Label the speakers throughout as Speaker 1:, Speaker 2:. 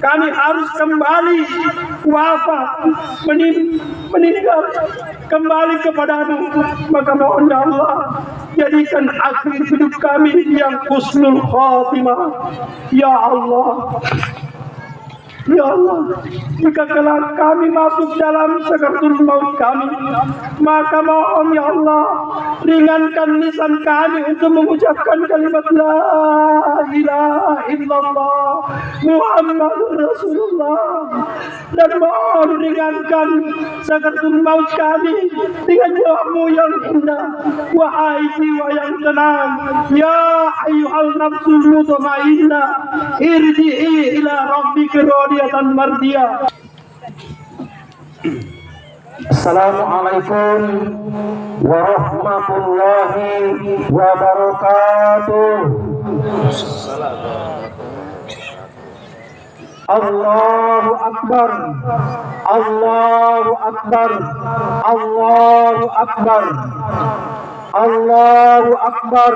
Speaker 1: kami harus kembali wafat, meninggal kembali kepadamu, maka mohon ya Allah, jadikan akhir hidup kami yang husnul khatimah. Ya Allah, ya Allah, jika kelak kami masuk dalam sakaratul maut kami, maka mohon ya Allah, ringankan lisan kami untuk mengucapkan kalimat la ilaha illallah Muhammadur Rasulullah, dan mohon ringankan sakaratul maut kami dengan doamu yang indah. Wahai jiwa yang tenang, ya ayyuhal nafsul mutmainnah, irji'i ila rabbika radiyatan mardiyah.
Speaker 2: Assalamualaikum warahmatullahi wabarakatuh. Allahu Akbar, Allahu Akbar, Allahu Akbar, Allahu Akbar,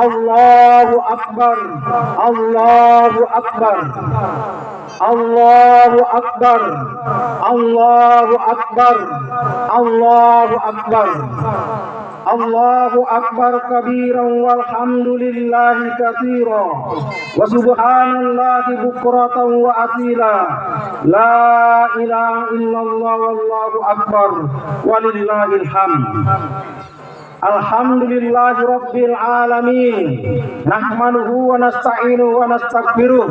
Speaker 2: Allahu Akbar, Allahu Akbar, Allahu Akbar, Allahu Akbar, Allahu Akbar, Allahu Akbar kabiran walhamdulillahi katsiran wa subhanallahi bukratan wa asila. La ilaha illallah wallahu akbar walillahil hamd. Alhamdulillahi rabbil alamin, nahmaduhu wa nasta'inuhu wa nastaghfiruh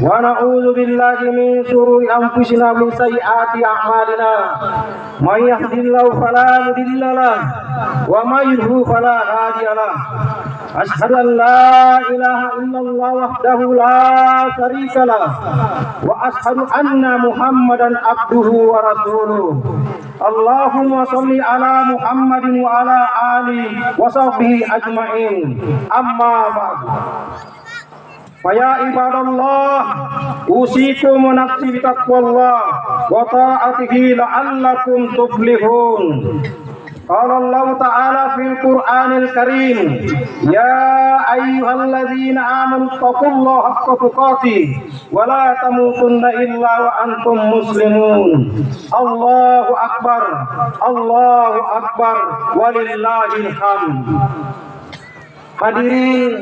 Speaker 2: wa na'udzu billahi min shururi anfusina min sayyiati a'malina. May yahdihillahu fala mudilla lahu wa may yudlil fala hadiya lahu. Asyhadu an la ilaha illallah wahdahu la syarika lahu wa asyhadu anna Muhammadan abduhu wa rasuluh. Allahumma sholli ala Muhammadin wa ala ali wa sahbihi ajma'in. Amma ba'du. Faya ibadallah, usikum wa nafsi bitaqwallah wa ta'atihi la'allakum tuflihun. Qala Allah Ta'ala fil Qur'anil Karim, ya ayyuhalladzina amanu taqullaha haqqa tuqatih wa la tamutunna illa wa antum muslimun. Allahu Akbar, Allahu Akbar walillahil hamd. Hadirin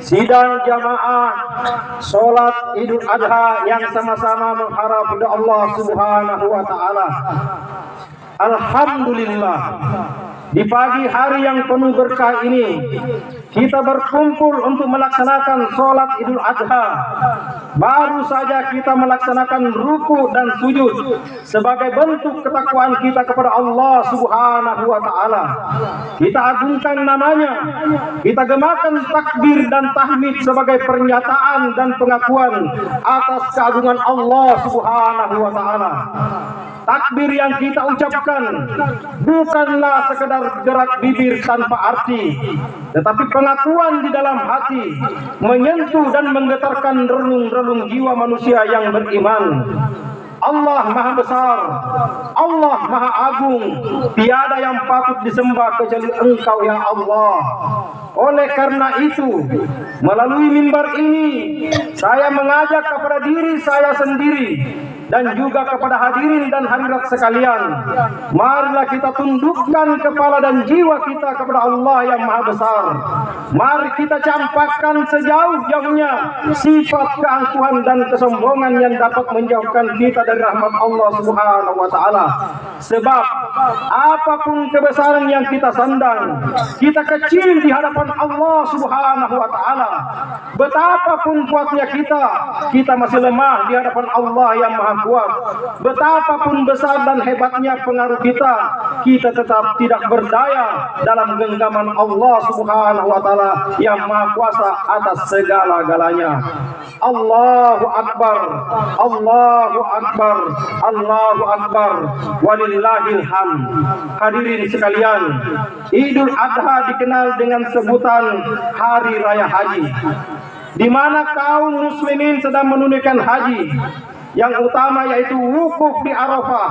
Speaker 2: sidang jamaah salat Idul Adha yang sama-sama mengharap kepada Allah Subhanahu wa taala. Alhamdulillah, di pagi hari yang penuh berkah ini kita berkumpul untuk melaksanakan sholat Idul Adha. Baru saja kita melaksanakan ruku dan sujud sebagai bentuk ketakwaan kita kepada Allah Subhanahu wa taala. Kita agungkan namanya, kita gemakan takbir dan tahmid sebagai pernyataan dan pengakuan atas keagungan Allah Subhanahu wa taala. Takbir yang kita ucapkan bukanlah sekedar gerak bibir tanpa arti, tetapi pengakuan di dalam hati, menyentuh dan menggetarkan relung-relung jiwa manusia yang beriman. Allah Maha Besar, Allah Maha Agung, tiada yang patut disembah kecuali Engkau ya Allah. Oleh karena itu, melalui mimbar ini saya mengajak kepada diri saya sendiri dan juga kepada hadirin dan hadirat sekalian, marilah kita tundukkan kepala dan jiwa kita kepada Allah yang Maha Besar. Mari kita campakkan sejauh-jauhnya sifat keangkuhan dan kesombongan yang dapat menjauhkan kita dari rahmat Allah Subhanahu wa taala. Sebab apapun kebesaran yang kita sandang, kita kecil di hadapan Allah Subhanahu wa taala. Betapapun kuatnya kita masih lemah di hadapan Allah yang Maha kuat. Betapapun besar dan hebatnya pengaruh kita tetap tidak berdaya dalam genggaman Allah Subhanahu wa taala yang Maha kuasa atas segala-galanya. Allahu Akbar, Allahu Akbar, Allahu Akbar walillahil hamd. Hadirin sekalian, Idul Adha dikenal dengan sebutan Hari Raya Haji, di mana kaum muslimin sedang menunaikan haji. yang utama yaitu wukuf di Arafah.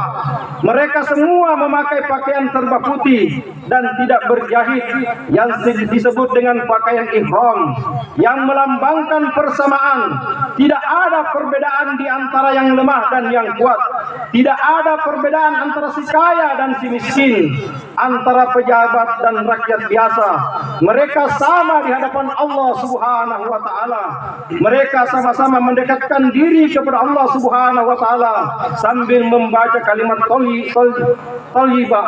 Speaker 2: Mereka semua memakai pakaian serba putih dan tidak berjahit yang disebut dengan pakaian ihram yang melambangkan persamaan. Tidak ada perbedaan di antara yang lemah dan yang kuat. Tidak ada perbedaan antara si kaya dan si miskin, antara pejabat dan rakyat biasa. Mereka sama di hadapan Allah Subhanahu wa taala. Mereka sama-sama mendekatkan diri kepada Allah Subhanahu wa taala sambil membaca kalimat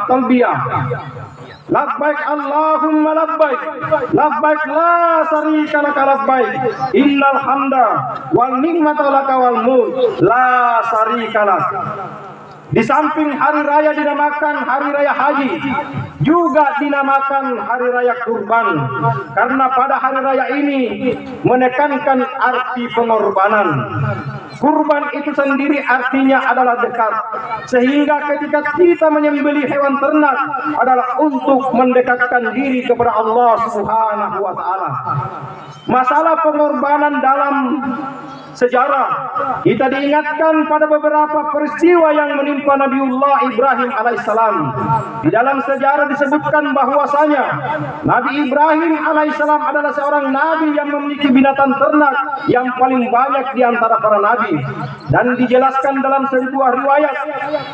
Speaker 2: talbiyah. Labbaik Allahumma labbaik, labbaik la syarika laka labbaik, innal hamda wal ni'mata laka wal mulk la syarika lak. Di samping hari raya dinamakan hari raya haji, juga dinamakan hari raya kurban, karena pada hari raya ini menekankan arti pengorbanan. Kurban itu sendiri artinya adalah dekat, sehingga ketika kita menyembelih hewan ternak adalah untuk mendekatkan diri kepada Allah Subhanahu wa taala. Masalah pengorbanan dalam sejarah kita diingatkan pada beberapa peristiwa yang menimpa Nabiullah Ibrahim alaihissalam. Di dalam sejarah disebutkan bahwasanya Nabi Ibrahim alaihissalam adalah seorang nabi yang memiliki binatang ternak yang paling banyak di antara para nabi. Dan dijelaskan dalam sebuah riwayat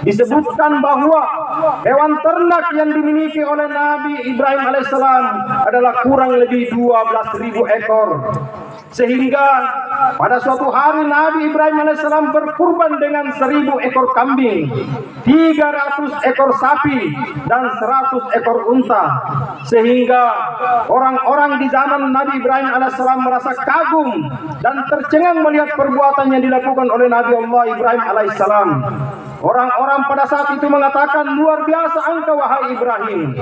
Speaker 2: disebutkan bahwa hewan ternak yang dimiliki oleh Nabi Ibrahim alaihissalam adalah kurang lebih 12.000 ekor. Sehingga pada suatu hari Nabi Ibrahim alaihissalam berkurban dengan 1.000 ekor kambing, 300 ekor sapi, dan 100 ekor unta. Sehingga orang-orang di zaman Nabi Ibrahim alaihissalam merasa kagum dan tercengang melihat perbuatan yang dilakukan oleh Nabi Allah Ibrahim alaihissalam. Orang-orang pada saat itu mengatakan, luar biasa engkau wahai Ibrahim,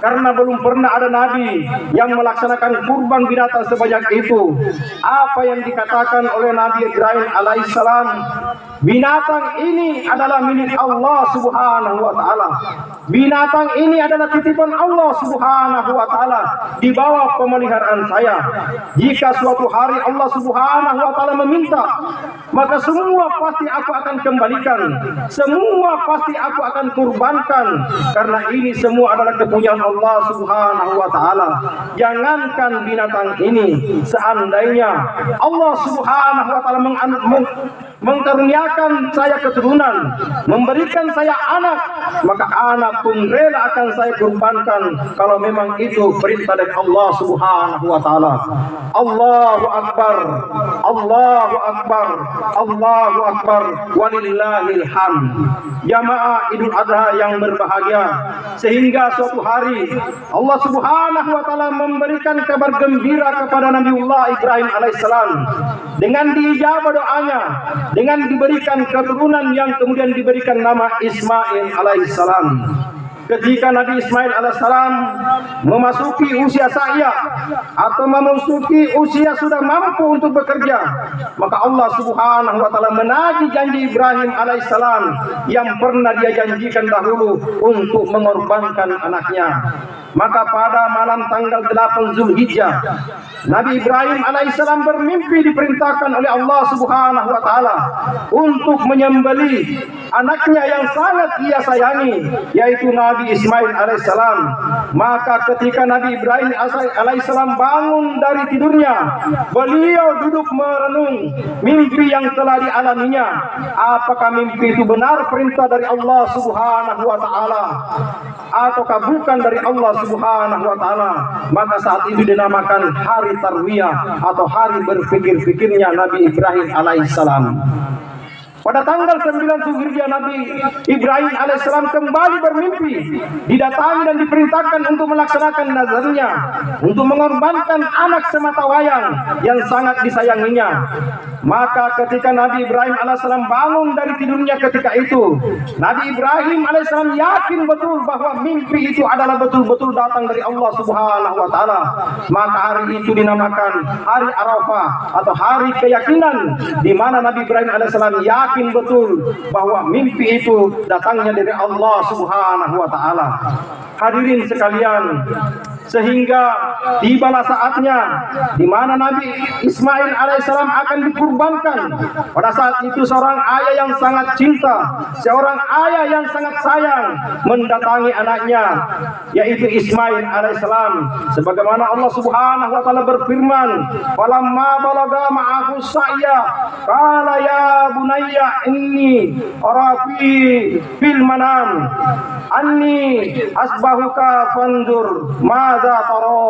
Speaker 2: karena belum pernah ada nabi yang melaksanakan kurban binatang sebanyak itu. Apa yang dikatakan oleh Nabi Ibrahim alaihissalam, binatang ini adalah milik Allah Subhanahu wa taala. Binatang ini adalah titipan Allah Subhanahu wa taala di bawah pemeliharaan saya. Jika suatu hari Allah Subhanahu wa taala meminta, maka semua pasti aku akan kembalikan. Semua pasti aku akan kurbankan, karena ini semua adalah kepunyaan Allah Subhanahu wa taala. Jangankan binatang ini, seandainya Allah Subhanahu wa taala mengkaruniakan saya keturunan, memberikan saya anak, maka anak pun rela akan saya kurbankan kalau memang itu perintah dari Allah Subhanahu wa taala. Allahu akbar, Allahu akbar, Allahu akbar, walillahil hamd. Jamaah Idul Adha yang berbahagia, sehingga suatu hari Allah Subhanahu wa taala memberikan kabar gembira kepada Nabiullah Ibrahim alaihissalam dengan diijabah doanya, dengan diberikan keturunan yang kemudian diberikan nama Ismail alaihissalam. Ketika Nabi Ismail alaihissalam memasuki usia saya atau memasuki usia sudah mampu untuk bekerja, maka Allah Subhanahu wa taala menagih janji Ibrahim alaihissalam yang pernah dia janjikan dahulu untuk mengorbankan anaknya. Maka pada malam tanggal 8 Zulhijjah, Nabi Ibrahim alaihissalam bermimpi diperintahkan oleh Allah Subhanahu wa taala untuk menyembelih anaknya yang sangat ia sayangi, yaitu Nabi Ismail alaihissalam. Maka ketika Nabi Ibrahim alaihissalam bangun dari tidurnya, beliau duduk merenung mimpi yang telah dialaminya. Apakah mimpi itu benar perintah dari Allah Subhanahu wa taala ataukah bukan dari Allah Subhanahu wa taala? Maka saat itu dinamakan hari tarwiyah atau hari berpikir-pikirnya Nabi Ibrahim alaihissalam. Pada tanggal 9 Zulhijjah, Nabi Ibrahim alaihissalam kembali bermimpi, didatangi dan diperintahkan untuk melaksanakan nazarnya, untuk mengorbankan anak sematawayang yang sangat disayanginya. Maka ketika Nabi Ibrahim alaihissalam bangun dari tidurnya ketika itu, Nabi Ibrahim alaihissalam yakin betul bahwa mimpi itu adalah betul-betul datang dari Allah Subhanahu wa taala. Maka hari itu dinamakan hari Arafah atau hari keyakinan, di mana Nabi Ibrahim alaihissalam yakin betul bahwa mimpi itu datangnya dari Allah Subhanahu wa taala. Hadirin sekalian, sehingga tibalah saatnya di mana Nabi Ismail alaihissalam akan dikurbankan. Pada saat itu seorang ayah yang sangat cinta, seorang ayah yang sangat sayang mendatangi anaknya yaitu Ismail alaihissalam, sebagaimana Allah Subhanahu wa taala berfirman, "Falamma balaga ma'ahu sa'ya qala ya bunayya inni ara fil manam anni asbahuka fandur madza tara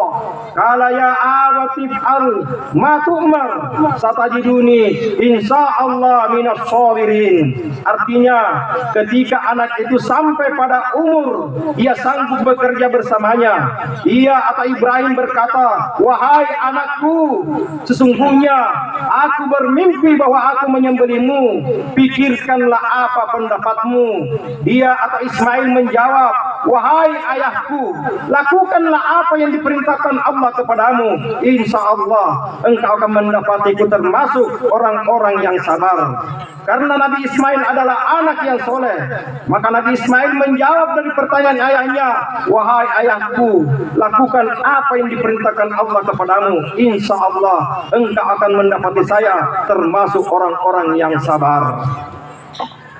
Speaker 2: qala ya abati fa'al ma tu'mar satajiduni insyaallah minas sabirin." Artinya ketika anak itu sampai pada umur ia sanggup bekerja bersamanya, ia atau Ibrahim berkata, "Wahai anakku, sesungguhnya aku bermimpi bahwa aku menyembelihmu, pikirkanlah apa pendapatmu." Dia atau Ismail menjawab, "Wahai ayahku, lakukanlah apa yang diperintahkan Allah kepadamu. Insya Allah engkau akan mendapatiku termasuk orang-orang yang sabar." Karena Nabi Ismail adalah anak yang soleh, maka Nabi Ismail menjawab dari pertanyaan ayahnya, "Wahai ayahku, lakukan apa yang diperintahkan Allah kepadamu. Insya Allah engkau akan mendapati saya termasuk orang-orang yang sabar."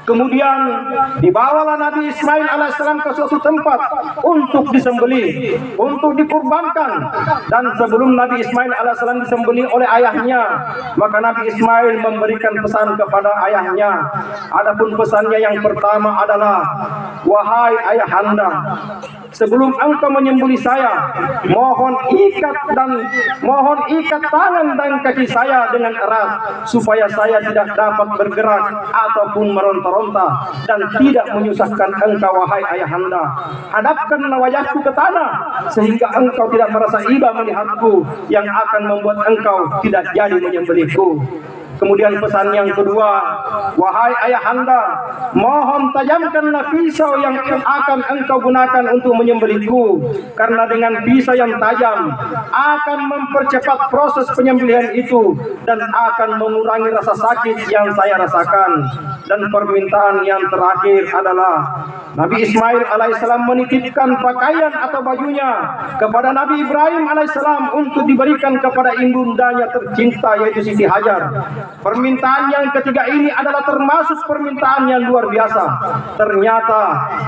Speaker 2: Kemudian dibawalah Nabi Ismail alaihissalam ke suatu tempat untuk disembelih, untuk dikurbankan. Dan sebelum Nabi Ismail alaihissalam disembelih oleh ayahnya, maka Nabi Ismail memberikan pesan kepada ayahnya. Adapun pesannya yang pertama adalah, "Wahai ayahanda, sebelum engkau menyembelih saya, mohon ikat tangan dan kaki saya dengan erat supaya saya tidak dapat bergerak ataupun meronta-ronta dan tidak menyusahkan engkau, wahai ayahanda. Hadapkanlah wajahku ke tanah sehingga engkau tidak merasa iba melihatku yang akan membuat engkau tidak jadi menyembelihku." Kemudian pesan yang kedua, "Wahai ayahanda, mohon tajamkanlah pisau yang akan engkau gunakan untuk menyembelihku, karena dengan pisau yang tajam akan mempercepat proses penyembelihan itu dan akan mengurangi rasa sakit yang saya rasakan." Dan permintaan yang terakhir adalah Nabi Ismail alaihissalam menitipkan pakaian atau bajunya kepada Nabi Ibrahim alaihissalam untuk diberikan kepada ibundanya tercinta yaitu Siti Hajar. Permintaan yang ketiga ini adalah termasuk permintaan yang luar biasa. Ternyata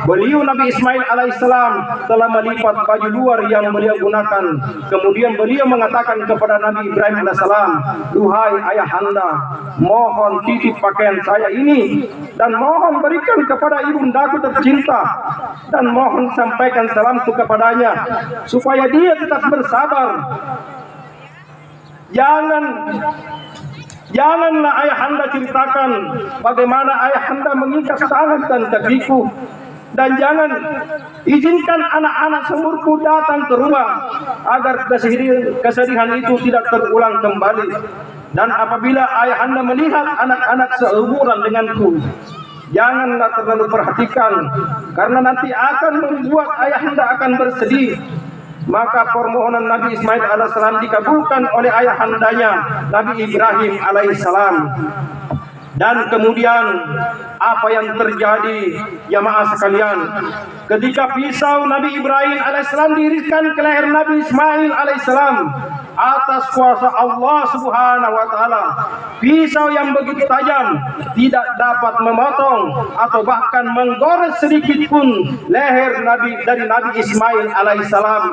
Speaker 2: beliau Nabi Ismail alaihissalam telah melipat baju luar yang beliau gunakan. Kemudian beliau mengatakan kepada Nabi Ibrahim alaihissalam, "Duhai ayahanda, mohon titip pakaian saya ini dan mohon berikan kepada ibundaku tercinta dan mohon sampaikan salamku kepadanya supaya dia tetap bersabar. Janganlah ayahanda ceritakan bagaimana ayahanda mengikat tangan dan kakiku, dan jangan izinkan anak-anak sumurku datang ke rumah agar kesedihan itu tidak terulang kembali. Dan apabila ayahanda melihat anak-anak seumuran denganku, janganlah terlalu perhatikan, karena nanti akan membuat ayahanda akan bersedih." Maka permohonan Nabi Ismail alaihissalam dikabulkan oleh ayahandanya Nabi Ibrahim alaihissalam. Dan kemudian apa yang terjadi, jamaah sekalian, ketika pisau Nabi Ibrahim alaihissalam diiriskan ke leher Nabi Ismail alaihissalam atas kuasa Allah Subhanahu wa taala, pisau yang begitu tajam tidak dapat memotong atau bahkan menggores sedikit pun leher dari Nabi Ismail alaihissalam.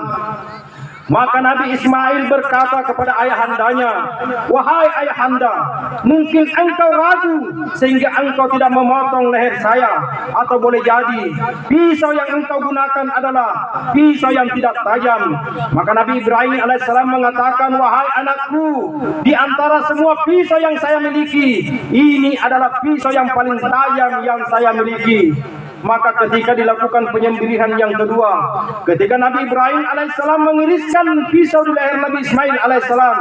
Speaker 2: Maka Nabi Ismail berkata kepada ayahandanya, "Wahai ayahanda, mungkin engkau ragu sehingga engkau tidak memotong leher saya, atau boleh jadi pisau yang engkau gunakan adalah pisau yang tidak tajam." Maka Nabi Ibrahim alaihissalam mengatakan, "Wahai anakku, di antara semua pisau yang saya miliki, ini adalah pisau yang paling tajam yang saya miliki." Maka ketika dilakukan penyembelihan yang kedua, ketika Nabi Ibrahim alaihissalam mengiriskan pisau di leher Nabi Ismail alaihissalam,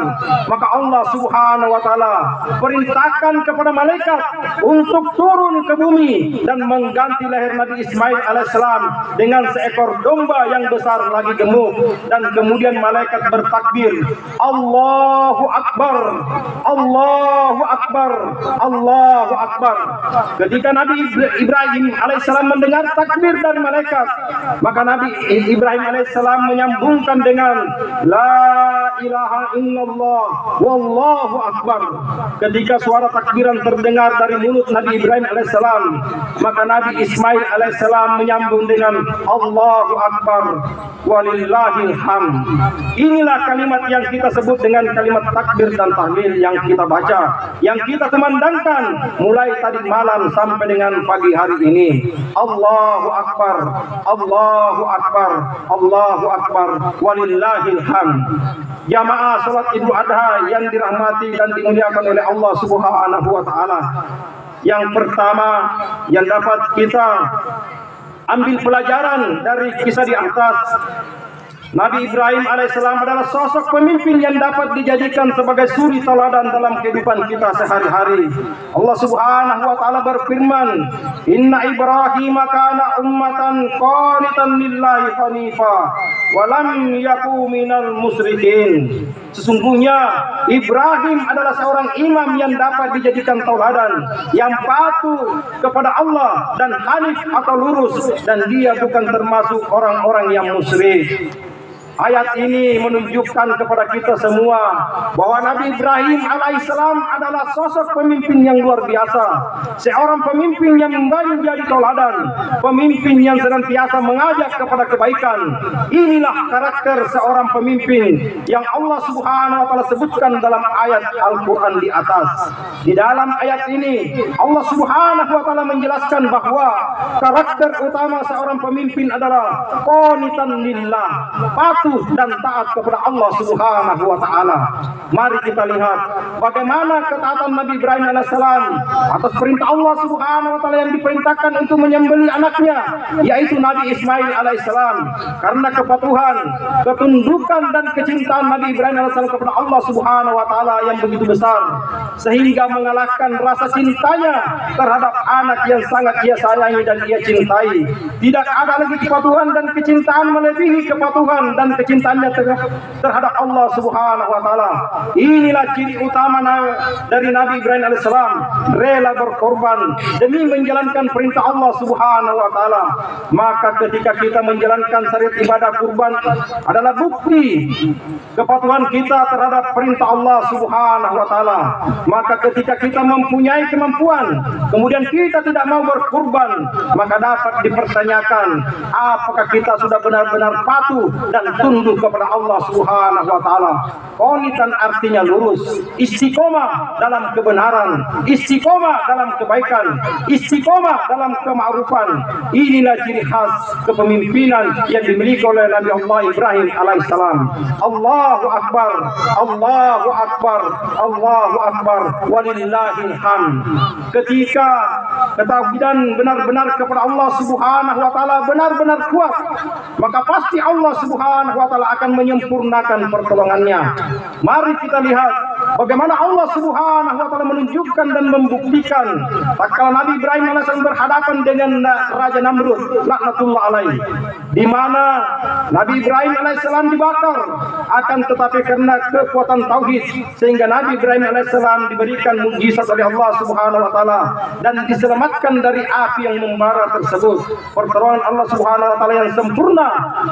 Speaker 2: maka Allah Subhanahu wa taala perintahkan kepada malaikat untuk turun ke bumi dan mengganti leher Nabi Ismail alaihissalam dengan seekor domba yang besar lagi gemuk. Dan kemudian malaikat bertakbir, "Allahu Akbar, Allahu Akbar, Allahu Akbar." Ketika Nabi Ibrahim alaihissalam mendengar takbir dari malaikat, maka Nabi Ibrahim alaihissalam menyambungkan dengan la ilaha illallah wallahu akbar. Ketika suara takbiran terdengar dari mulut Nabi Ibrahim alaihissalam, maka Nabi Ismail alaihissalam menyambung dengan Allahu akbar walillahil hamd. Inilah kalimat yang kita sebut dengan kalimat takbir dan tahlil yang kita baca, yang kita kumandangkan mulai tadi malam sampai dengan pagi hari ini. Allahu akbar, Allahu akbar, Allahu akbar walillahil hamd. Jamaah salat Idul Adha yang dirahmati dan dimuliakan oleh Allah Subhanahu wa taala. Yang pertama yang dapat kita ambil pelajaran dari kisah di atas, Nabi Ibrahim alaihissalam adalah sosok pemimpin yang dapat dijadikan sebagai suri teladan dalam kehidupan kita sehari-hari. Allah Subhanahu wa taala berfirman, "Inna Ibrahim kana ummatan qanitan lillahi hanifa wa lam yaku minal musyrikin." Sesungguhnya Ibrahim adalah seorang imam yang dapat dijadikan tauladan, yang patuh kepada Allah dan hanif atau lurus, dan dia bukan termasuk orang-orang yang musyrik. Ayat ini menunjukkan kepada kita semua bahwa Nabi Ibrahim alaihissalam adalah sosok pemimpin yang luar biasa, seorang pemimpin yang menjadi tauladan, pemimpin yang senantiasa mengajak kepada kebaikan. Inilah karakter seorang pemimpin yang Allah Subhanahu wa taala sebutkan dalam ayat Al-Qur'an di atas. Di dalam ayat ini Allah Subhanahu wa taala menjelaskan bahwa karakter utama seorang pemimpin adalah qanitan lillah, dan taat kepada Allah Subhanahu wa taala. Mari kita lihat bagaimana ketaatan Nabi Ibrahim alaihissalam atas perintah Allah Subhanahu wa taala yang diperintahkan untuk menyembelih anaknya, yaitu Nabi Ismail alaihissalam. Karena kepatuhan, ketundukan dan kecintaan Nabi Ibrahim alaihissalam kepada Allah Subhanahu wa taala yang begitu besar, sehingga mengalahkan rasa cintanya terhadap anak yang sangat ia sayangi dan ia cintai. Tidak ada lagi kepatuhan dan kecintaan melebihi kepatuhan dan kecintaannya terhadap Allah Subhanahu wa taala. Inilah ciri utama dari Nabi Ibrahim alaihissalam, rela berkorban demi menjalankan perintah Allah Subhanahu wa taala. Maka ketika kita menjalankan syariat ibadah kurban adalah bukti kepatuhan kita terhadap perintah Allah Subhanahu wa taala. Maka ketika kita mempunyai kemampuan kemudian kita tidak mau berkurban, maka dapat dipertanyakan apakah kita sudah benar-benar patuh dan tunduk kepada Allah Subhanahu wa taala. Qanitan artinya lurus, istiqomah dalam kebenaran, istiqomah dalam kebaikan, istiqomah dalam kema'rufan. Inilah ciri khas kepemimpinan yang dimiliki oleh Nabi Allah Ibrahim alaihissalam. Allahu akbar, Allahu akbar, Allahu akbar walillahil hamd. Ketika ketauhidan benar-benar kepada Allah Subhanahu wa taala benar-benar kuat, maka pasti Allah Subhanahu wa taala akan menyempurnakan pertolongannya. Mari kita lihat bagaimana Allah Subhanahu wa taala menunjukkan dan membuktikan tatkala Nabi Ibrahim alaihissalam berhadapan dengan Raja Namrud laknatullah alaihi, di mana Nabi Ibrahim alaihissalam dibakar, akan tetapi karena kekuatan tauhid sehingga Nabi Ibrahim alaihissalam diberikan mukjizat oleh Allah Subhanahu wa taala dan diselamatkan dari api yang membara tersebut. Pertolongan Allah Subhanahu wa taala yang sempurna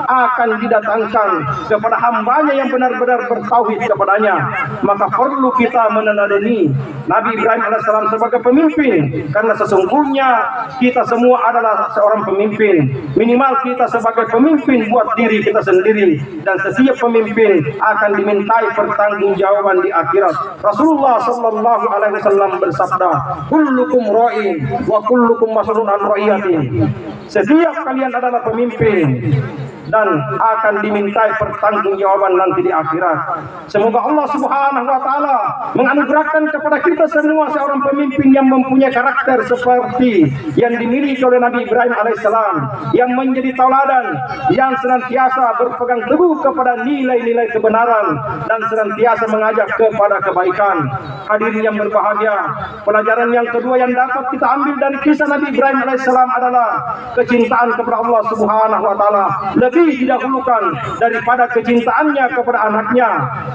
Speaker 2: akan didatangkan kepada hambanya yang benar-benar bertauhid kepadanya. Maka perlu kita meneladani Nabi Ibrahim alaihissalam sebagai pemimpin, karena sesungguhnya kita semua adalah seorang pemimpin. Minimal kita sebagai pemimpin buat diri kita sendiri, dan setiap pemimpin akan dimintai pertanggungjawaban di akhirat. Rasulullah sallallahu alaihi wasallam bersabda, kullukum ra'in wa kullukum mas'ulun an ra'iyati. Setiap kalian adalah pemimpin dan akan dimintai pertanggungjawaban nanti di akhirat. Semoga Allah Subhanahu wa taala menganugerahkan kepada kita semua seorang pemimpin yang mempunyai karakter seperti yang dimiliki oleh Nabi Ibrahim alaihissalam, yang menjadi tauladan, yang senantiasa berpegang teguh kepada nilai-nilai kebenaran dan senantiasa mengajak kepada kebaikan. Hadirin yang berbahagia, pelajaran yang kedua yang dapat kita ambil dari kisah Nabi Ibrahim alaihissalam adalah kecintaan kepada Allah Subhanahu wa taala lebih didahulukan daripada kecintaannya kepada anaknya.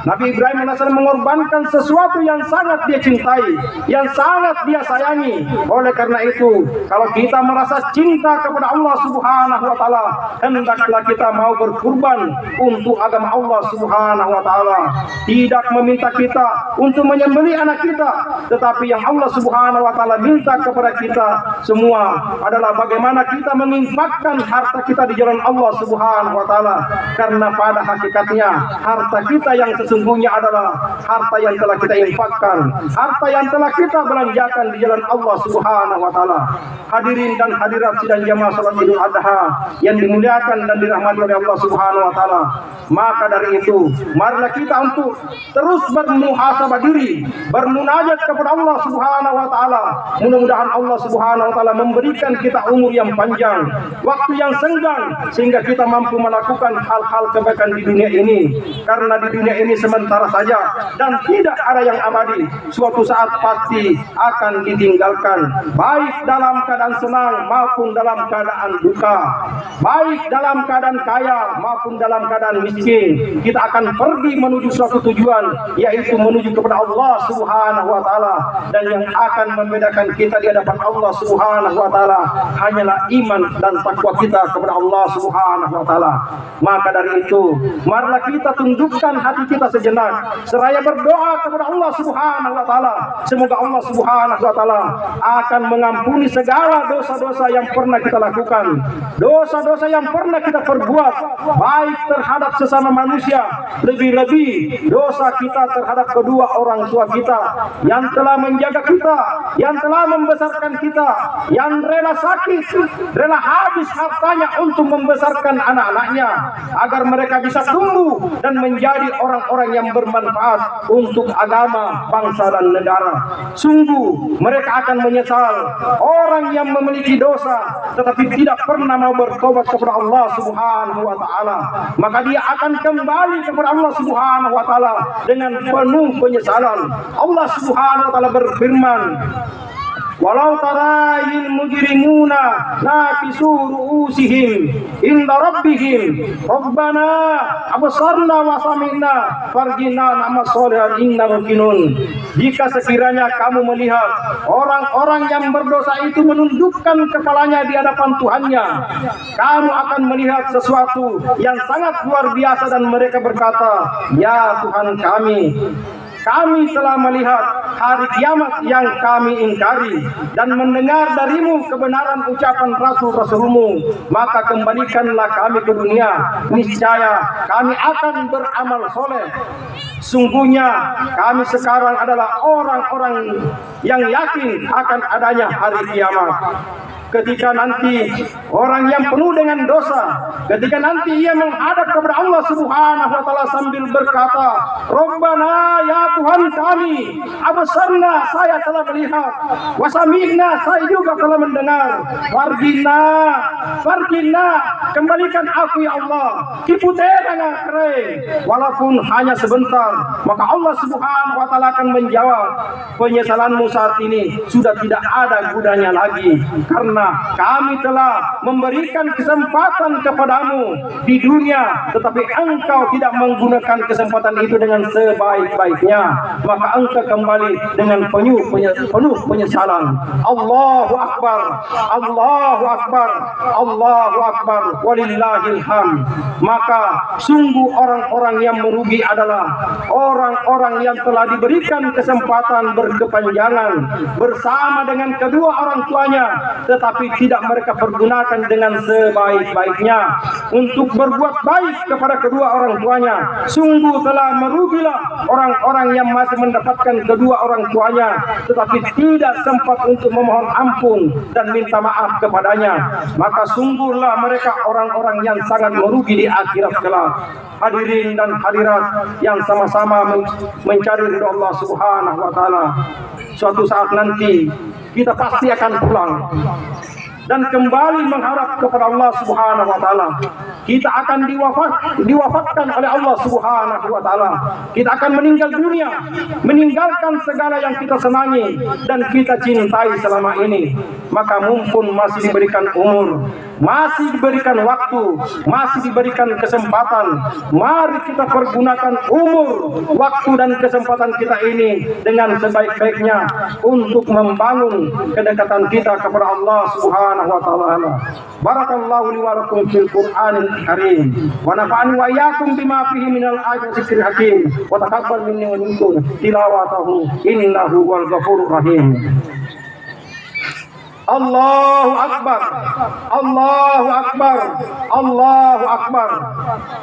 Speaker 2: Nabi Ibrahim AS mengorbankan sesuatu yang sangat dia cintai, yang sangat dia sayangi. Oleh karena itu, kalau kita merasa cinta kepada Allah Subhanahu wa taala, hendaklah kita mau berkurban untuk agama Allah Subhanahu wa taala. Tidak meminta kita untuk menyembelih anak kita, tetapi yang Allah Subhanahu wa taala minta kepada kita semua adalah bagaimana kita menginfakkan harta kita di jalan Allah Subhanahu wa taala. Karena pada hakikatnya harta kita yang sesungguhnya adalah harta yang telah kita infakkan, harta yang telah kita belanjakan di jalan Allah Subhanahu wa taala. Hadirin dan hadirat sidang jamaah salat Idul Adha yang dimuliakan dan dirahmati oleh Allah Subhanahu wa taala. Maka dari itu, marilah kita untuk terus bermuhasabah diri, bermunajat kepada Allah Subhanahu wa taala. Mudah-mudahan Allah Subhanahu wa taala memberikan kita umur yang panjang, waktu yang senggang, sehingga kita mampu melakukan hal-hal kebaikan di dunia ini. Karena di dunia ini sementara saja dan tidak ada yang abadi. Suatu saat pasti akan ditinggalkan, baik dalam keadaan senang maupun dalam keadaan duka, baik dalam keadaan kaya maupun dalam keadaan miskin. Kita akan pergi menuju suatu tujuan, yaitu menuju kepada Allah Subhanahu wa taala. Dan yang akan membedakan kita di hadapan Allah Subhanahu wa taala hanyalah iman dan takwa kita kepada Allah Subhanahu wa taala. Maka dari itu, marilah kita tundukkan hati kita sejenak, seraya berdoa kepada Allah Subhanahu wa taala. Semoga Allah Subhanahu wa taala akan mengampuni segala dosa-dosa yang pernah kita lakukan, dosa-dosa yang pernah kita perbuat, baik terhadap sesama manusia, lebih-lebih dosa kita terhadap kedua orang tua kita yang telah menjaga kita, yang telah membesarkan kita, yang rela sakit, rela habis hartanya untuk membesarkan anak-anaknya agar mereka bisa tumbuh dan menjadi orang-orang yang bermanfaat untuk agama, bangsa dan negara. Sungguh mereka akan menyesal orang yang memiliki dosa tetapi tidak pernah mau bertobat kepada Allah Subhanahu wa taala. Maka dia akan kembali kepada Allah Subhanahu wa taala dengan penuh penyesalan. Allah Subhanahu wa taala berfirman, walau tarayil mujrimuna nakisu ru'usihim inda rabbihim rabbana absarna wa sami'na farjina na'mal sholihan inna muqinun. Jika sekiranya kamu melihat orang-orang yang berdosa itu menundukkan kepalanya di hadapan Tuhannya, kamu akan melihat sesuatu yang sangat luar biasa dan mereka berkata, ya Tuhan kami telah melihat hari kiamat yang kami ingkari dan mendengar darimu kebenaran ucapan rasul-rasulmu, maka kembalikanlah kami ke dunia, niscaya kami akan beramal soleh. Sungguhnya kami sekarang adalah orang-orang yang yakin akan adanya hari kiamat. Ketika nanti orang yang penuh dengan dosa, ketika nanti ia menghadap kepada Allah Subhanahu wa taala sambil berkata, Rabbana, ya Tuhan kami, absarna, saya telah melihat, wasami'na, saya juga telah mendengar, farjina, kembalikan aku ya Allah, kiputera keren, walaupun hanya sebentar. Maka Allah Subhanahu wa taala akan menjawab, penyesalanmu saat ini sudah tidak ada gunanya lagi, karena kami telah memberikan kesempatan kepadamu di dunia, tetapi engkau tidak menggunakan kesempatan itu dengan sebaik-baiknya, maka engkau kembali dengan penuh penyesalan. Allahu Akbar, Allahu Akbar, Allahu Akbar, walillahil hamd. Maka sungguh orang-orang yang merugi adalah orang-orang yang telah diberikan kesempatan berkepanjangan bersama dengan kedua orang tuanya, tetapi tidak mereka pergunakan dengan sebaik-baiknya untuk berbuat baik kepada kedua orang tuanya. Sungguh telah merugilah orang-orang yang masih mendapatkan kedua orang tuanya tetapi tidak sempat untuk memohon ampun dan minta maaf kepadanya. Maka sungguhlah mereka orang-orang yang sangat merugi di akhirat kelak. Hadirin dan hadirat yang sama-sama mencari ridha Allah Subhanahu wa taala. Suatu saat nanti kita pasti akan pulang. dan kembali mengharap kepada Allah Subhanahu wa taala. Kita akan diwafatkan oleh Allah Subhanahu wa taala. Kita akan meninggal dunia, meninggalkan segala yang kita senangi dan kita cintai selama ini. Maka mumpun masih diberikan umur, masih diberikan waktu, masih diberikan kesempatan, mari kita pergunakan umur, waktu dan kesempatan kita ini dengan sebaik-baiknya untuk membangun kedekatan kita kepada Allah Subhanahu wa taala. Barakallahu li wa lakum fil Qur'anil Karim wa nafa'ani wa iyyakum bima fihi minal ayatil dzikril hakim wa taqabbal minni wa minkum tilawatahu innahu wal ghafurur rahim. Allahu Akbar, Allahu Akbar, Allahu Akbar,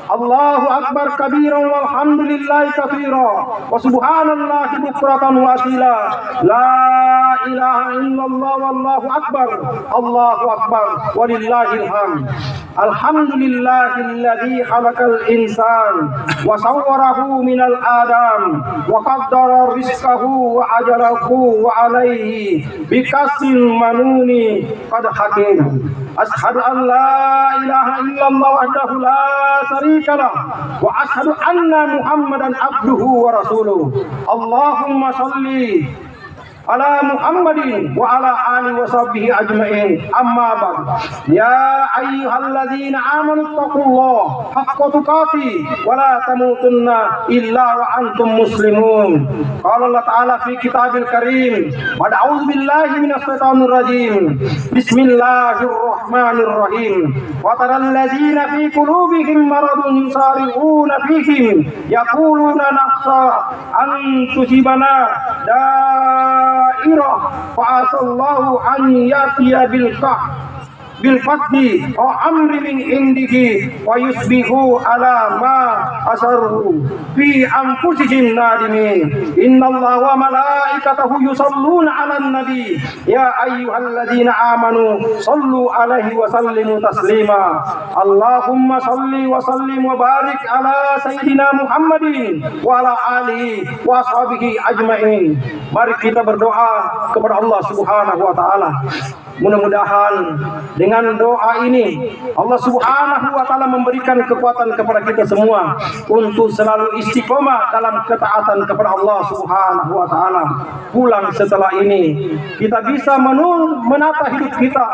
Speaker 2: Allahu Akbar kabiran walhamdulillahi katsira wa subhanallahi bukratan wa asila. La ilaha illallah wallahu akbar, Allahu akbar walillahil hamd. Alhamdulillahilladzi khalaqal insan wa sawwarahu minal adam wa qaddara rizqahu wa ajalahu wa alaihi bikasil manuni qad hakim. Ashhadu an la ilaha illallah wahdahu la syarikalah wa ashhadu anna Muhammadan abduhu wa rasuluh. Allahumma shalli ala Muhammadin wa ala alihi wa sahbihi ajma'in. Amma ba'd. Ya ayyuhalladzina amanu taqullaha haqqa tuqatih wa la tamutunna illa wa antum muslimun. Qala Allah Ta'ala fi kitabil karim. Wa a'udzu billahi minasy syaithanir rajim. Bismillahirrahmanirrahim. Wa taral ladzina fi qulubihim maradun yusari'una fihim yaquluna naqsa an tusibana fa'asallahu an yatiya bil fathi wa amri min indihi wa yusbihu ala ma asarru fi anfusihim nadimin. Innallaha wa malaikatahu yusalluna 'alan nabi ya ayyuhalladzina amanu sallu 'alaihi wa sallimu taslima. Allahumma salli wa sallim wa barik ala sayyidina Muhammadin wa ala alihi wa ashabihi ajma'in. Mari kita berdoa kepada Allah Subhanahu wa taala. Mudah-mudahan dengan doa ini Allah Subhanahu wa taala memberikan kekuatan kepada kita semua untuk selalu istiqomah dalam ketaatan kepada Allah Subhanahu wa taala. Pulang setelah ini kita bisa menata hidup kita,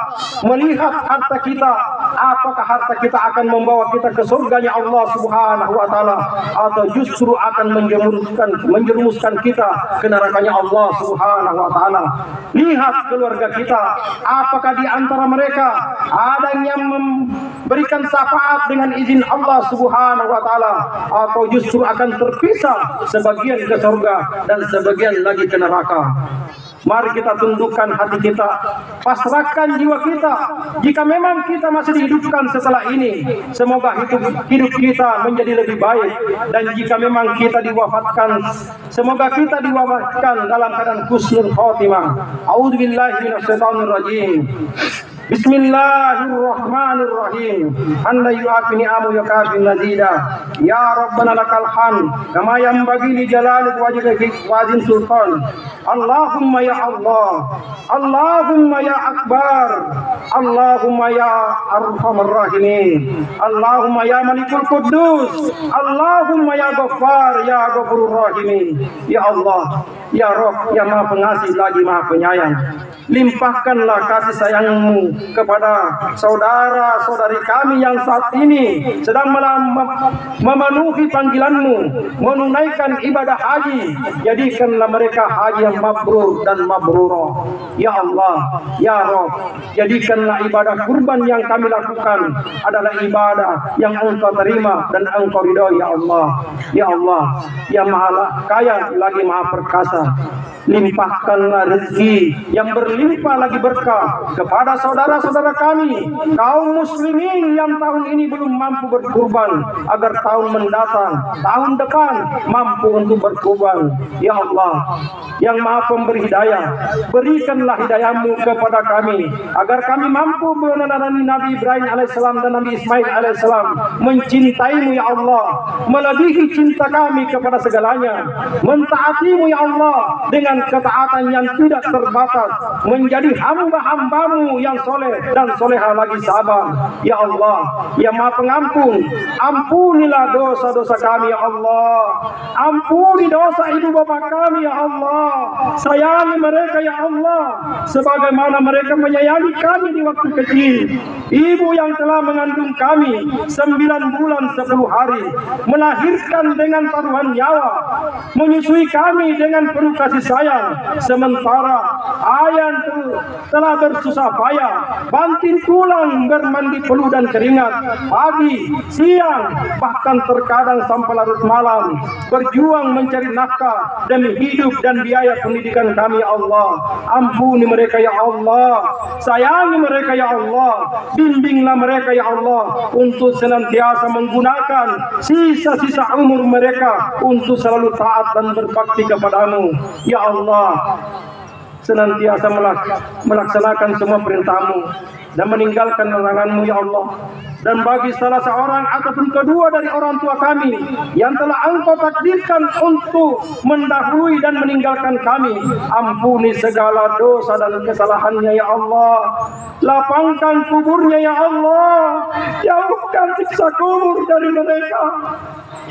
Speaker 2: melihat harta kita, apakah harta kita akan membawa kita ke surganya Allah Subhanahu wa taala atau justru akan menjerumuskan kita ke nerakanya Allah Subhanahu wa taala. Lihat keluarga kita, apakah di antara mereka ada yang memberikan syafaat dengan izin Allah Subhanahu wa taala atau justru akan terpisah, sebagian ke surga dan sebagian lagi ke neraka. Mari kita tundukkan hati kita, pasrahkan jiwa kita. Jika memang kita masih dihidupkan setelah ini, semoga hidup kita menjadi lebih baik. Dan jika memang kita diwafatkan, semoga kita diwafatkan dalam keadaan husnul khotimah. A'udzubillahi minasyaitonirrajim. Bismillahirrahmanirrahim. Anda yu'afini amu yakafin nazida. Ya Rabbana lakal hamd kama yanbaghi li jalali wajhika wa azim sultan. Allahumma ya Allah, Allahumma ya Akbar, Allahumma ya Arhamar Rahimin, Allahumma ya Malikul Quddus, Allahumma ya Ghaffar ya Ghafurur Rahimin. Ya Allah, ya Rabb, ya Maha Pengasih lagi Maha Penyayang, limpahkanlah kasih sayang-Mu kepada saudara-saudari kami yang saat ini sedang memenuhi panggilan-Mu, menunaikan ibadah haji. Jadikanlah mereka haji yang mabrur dan mabrurah. Ya Allah, ya Rabb, jadikanlah ibadah kurban yang kami lakukan adalah ibadah yang Engkau terima dan Engkau ridhoi. Ya Allah, ya Allah, ya Maha Kaya lagi Maha Perkasa, limpahkanlah rezeki yang berlimpah lagi berkah kepada saudara-saudara kami kaum muslimin yang tahun ini belum mampu berkurban, agar tahun mendatang, tahun depan mampu untuk berkurban. Ya Allah, yang Maha Pemberi hidayah, berikanlah hidayah-Mu kepada kami agar kami mampu meneladani Nabi Ibrahim alaihissalam dan Nabi Ismail alaihissalam, mencintai-Mu ya Allah melebihi cinta kami kepada segalanya, mentaati-Mu ya Allah dengan dengan ketaatan yang tidak terbatas, menjadi hamba-hambamu yang soleh dan soleha lagi sabar. Ya Allah, ya Maha Pengampun, ampunilah dosa-dosa kami ya Allah. Ampuni dosa ibu bapak kami ya Allah. Sayangi mereka ya Allah, sebagaimana mereka menyayangi kami di waktu kecil. Ibu yang telah mengandung kami 9 bulan 10 hari, melahirkan dengan taruhan nyawa, menyusui kami dengan penuh kasih sayang, sementara ayah telah bersusah payah, banting tulang bermandi peluh dan keringat, pagi, siang, bahkan terkadang sampai larut malam, berjuang mencari nafkah demi hidup dan biaya pendidikan kami ya Allah. Ampuni mereka ya Allah, sayangi mereka ya Allah, bimbinglah mereka ya Allah untuk senantiasa menggunakan sisa-sisa umur mereka untuk selalu taat dan berbakti kepadamu ya Allah, senantiasa melaksanakan semua perintahmu dan meninggalkan laranganmu ya Allah. Dan bagi salah seorang ataupun kedua dari orang tua kami yang telah Engkau takdirkan untuk mendahului dan meninggalkan kami, ampuni segala dosa dan kesalahannya ya Allah. Lapangkan kuburnya ya Allah, jauhkan siksa kubur dari mereka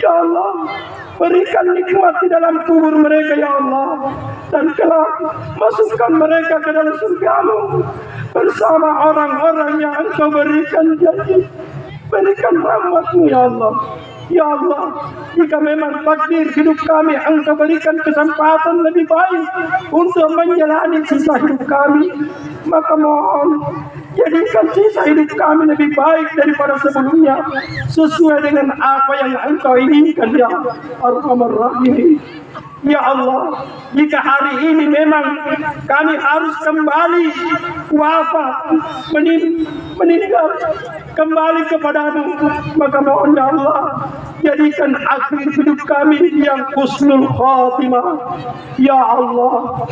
Speaker 2: ya Allah. Berikan nikmat di dalam kubur mereka ya Allah, dan kelak masukkan mereka ke dalam surga-Mu bersama orang-orang yang Engkau berikan janji. Berikan rahmat-Mu ya Allah. Ya Allah, jika memang takdir hidup kami Engkau berikan kesempatan lebih baik untuk menjalani sisa hidup kami, maka mohon jadikan sisa hidup kami lebih baik daripada sebelumnya, sesuai dengan apa yang Engkau inginkan ya Arhamar Rahimin. Ya Allah, jika hari ini memang kami harus kembali wafat, meninggal kembali kepadamu, maka mohon ya Allah, jadikan akhir hidup kami yang husnul khatimah ya Allah.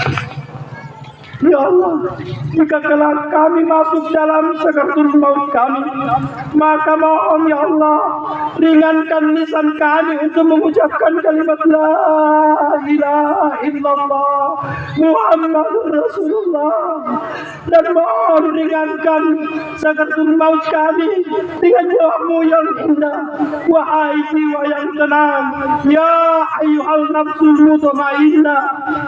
Speaker 2: Ya Allah, jika kelak kami masuk dalam sakaratul maut kami, maka mohon ya Allah, ringankan lisan kami untuk mengucapkan kalimat la ilaha illallah Muhammadur Rasulullah, dan mohon ringankan sakaratul maut kami dengan doa-Mu yang indah. Wahai jiwa yang tenang, ya ayyuhal nafsul mutmainnah,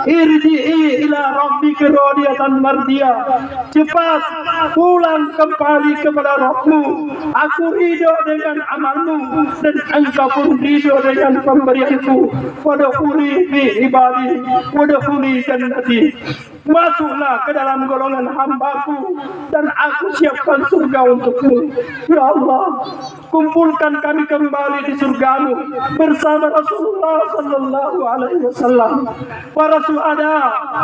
Speaker 2: irji'i ila rabbika radiyatan mardiyah, cepat pulang kembali kepada Rabb-Mu. Aku ridho dengan amalmu dan Engkau pun ridho dengan pemberianku. Wadkhuli fi ibadi wadkhuli jannati, masuklah ke dalam golongan hamba-Ku dan aku siapkan surga untukmu. Ya Allah, kumpulkan kami kembali di surga-Mu bersama Rasulullah sallallahu alaihi wasallam, para syuhada,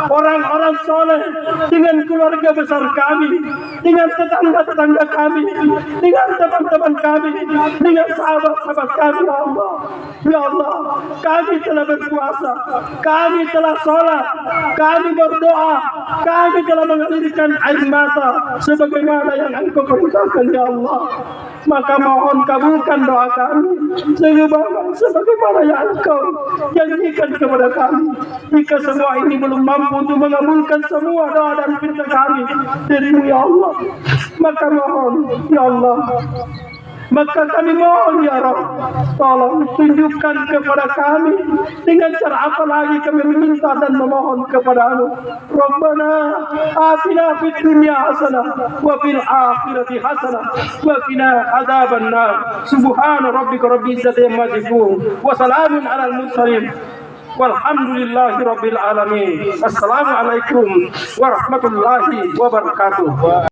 Speaker 2: orang-orang soleh, dengan keluarga besar kami, dengan tetangga-tetangga kami, dengan teman-teman kami, dengan sahabat-sahabat kami. Ya Allah, ya Allah, kami telah berpuasa, kami telah sholat, kami berdoa, kami telah mengalirkan air mata sebagaimana yang Engkau perintahkan ya Allah. Maka mohon kabulkan doa kami sebagaimana yang Engkau janjikan kepada kami. Jika semua ini belum mampu untuk mengabulkan semua doa dan perintah kami dari-Mu ya Allah, maka mohon ya Allah, maka kami mohon ya Rabb, tolong tunjukkan kepada kami dengan cara apa lagi kami meminta dan memohon kepadamu. Rabbana atina fid dunya hasanah wa fil akhirati hasanah wa qina adzabannar. Subhana rabbika rabbil izzati amma yasifun wa salamun alal mursalin walhamdulillahi rabbil alamin. Assalamualaikum warahmatullahi wabarakatuh.